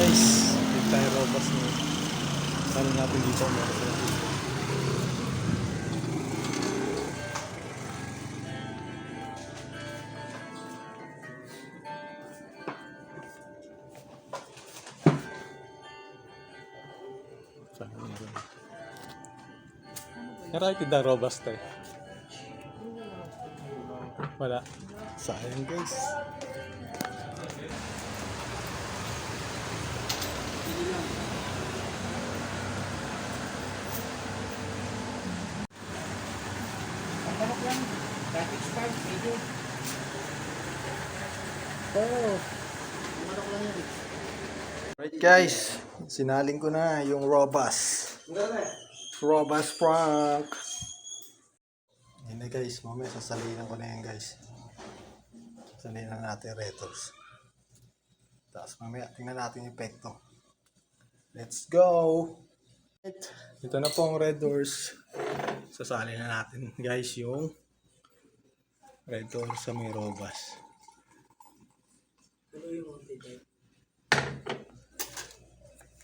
guys, hindi tayo robas na. Sana natin dito ang meron sila dito. Sana meron. Narated ang robas tayo. Wala. Sayang guys. Manok lang. Kahit expired, medyo. Oh. Manok lang yun. Right guys, sinaling ko na yung robas. Robas prank. Yan na guys, mamaya sasalinan ko na yan guys. Sasalinan natin retros. Tapos mamaya tingnan natin yung epekto. Let's go! Ito na po ang red doors. Sasali na natin guys yung red doors sa may robas.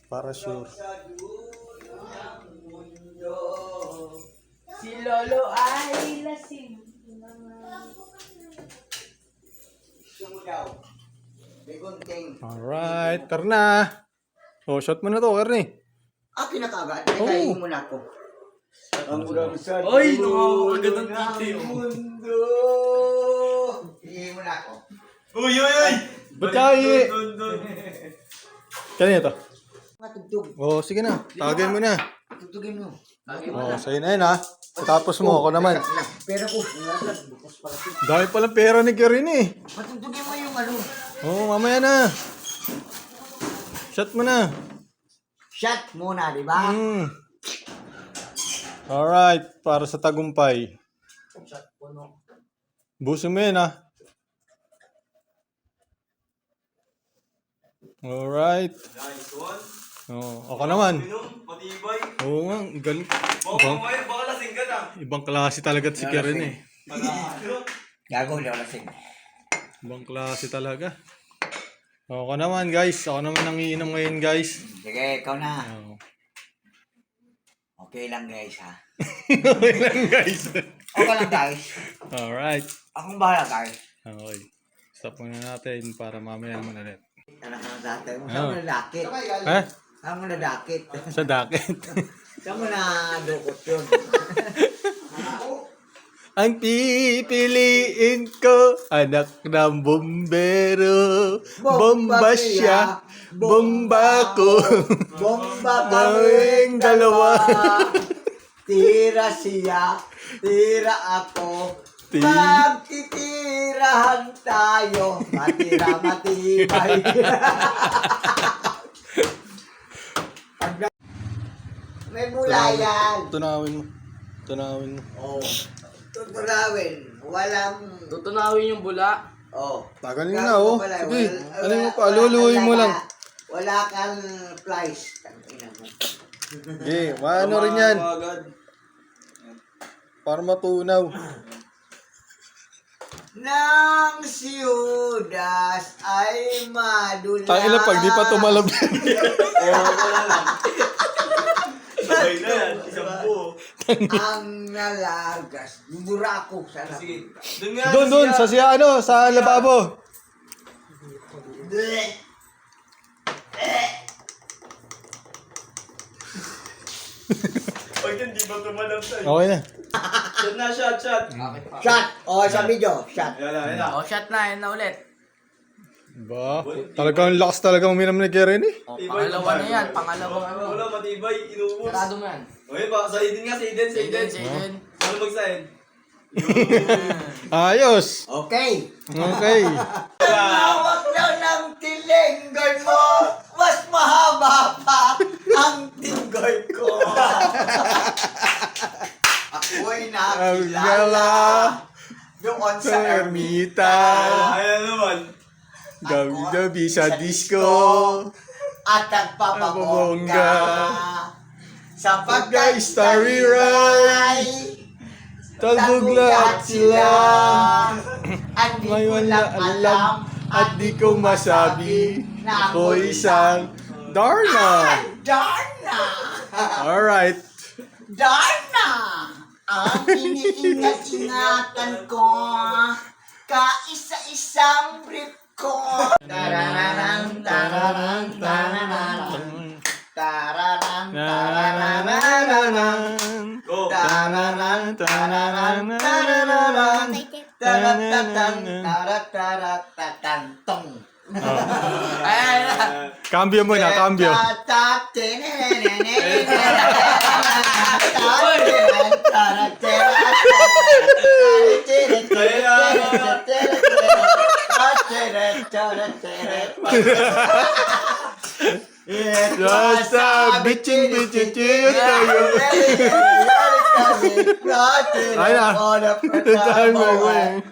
Para sure. Si Lolo ay lasing. Alright, tara na. Oh, shot mo na to, Ernie. Pinakagad. Oo. Kain mo na ako. Oy, nakakagad ang titi. Mundo. Hingin mo na ako. Uy, uy, uy! Ba't kaya kanina to? Matugtog. Oh, sige na. Tagay mo na. Tutugin mo. Oh, sa'yo na yun ha. Tapos mo, ako naman. Pero ko, bukas pala ito. Dahil palang pera ni Karin eh. Matugtugin mo yung ano. Oh, mamaya na. Shot mo na. Shot muna, di ba? Alright, para sa tagumpay. Shot puno. Buso mo yun ha. Alright. Nice one. Oh, ako naman. Matibay. Oo nga, galing. Baka lasing ka na. Ibang klase talaga si Karin eh. Gago, hindi ako lasing. Ibang klase talaga. Ako naman guys. Ako naman nangiinom ngayon guys. Sige, ikaw na. Oh. Okay lang guys ha. Okay lang guys. Okay lang guys. Alright. Akong bahala guys. Okay. Stop muna natin para mamaya naman ulit. Anak ka ng tatay mo. Saan mo nadakit? Ha? Saan mo nadakit? Sa dakit. Saan mo nadukot yun? Ang pipiliin ko, anak ng bombero. Bomba siya, bomba ko. Bomba Kaming kaming dalawa. Tira siya, tira ako. Magtitirahan tayo. Matira matibay. May bulayan. Tunawin mo. Tunawin mo. Oh. Tutulawin. Walang... Tutunawin yung bula. Oh. Tagal na oh. Sige, ano mo pa, luluhin mo lang. Wala kang flies. Tangina mo. Okay, ano rin yan. Para matunaw. Nang si Judas ay madula. Tangina pag di pa tumalab yan. Sabay na yan. Isang buo. Ang nalagas. Burako sa Sige. lapit. Doon, sa siya, ano, sa lababo. Bleh. Pag yan, di ba tumalab tayo? Okay na. Shot na, shot. Shot. Oh, sa video. Shot. Yan na. O, shot na, yan na ulit. Ba, talagang lakas talaga uminom ni Karen eh. O, pangalawa na yan, pangalawang ano. Wala, matibay. Inubos. Sarado mo yan. Okay pa, sa Eden nga, sa Eden. Aiden. Ano mag-sign? Ayos. Okay. Okay. Hawak daw ng tilenggoy mo. Mas mahaba pa ang tinggoy ko. Ako'y nakilala doon sa ermita. Ayan naman. Gabi-gabi sa disco. At nagpapabongga Nagpapabongga. sa Pagka-starry ride. Talbog lahat sila. At di ko Ngayon lang na alam at di ko masabi. Ako isang Darna! Darna! Alright. Darna! Ang iniingat-ingatan ko, kaisa-isang brief ko. Tararang, tararang, tararang. Tararang, tararang, Go. tararang, tararang, tararang. Taratatang, tarataratang, tong. Ayan na. Cambio muna, cambio. Basta bitchin bitchin tayo. Ay na. Time away.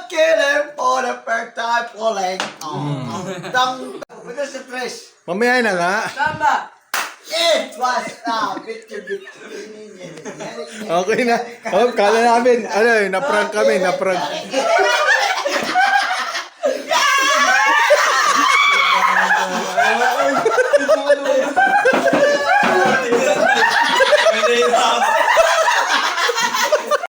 Killing for the first time calling. Because the fresh. Mamaya na nga. Tama. It was bitchin. Okay na. Oh, kala namin, ano, na-prank kami, na-prank.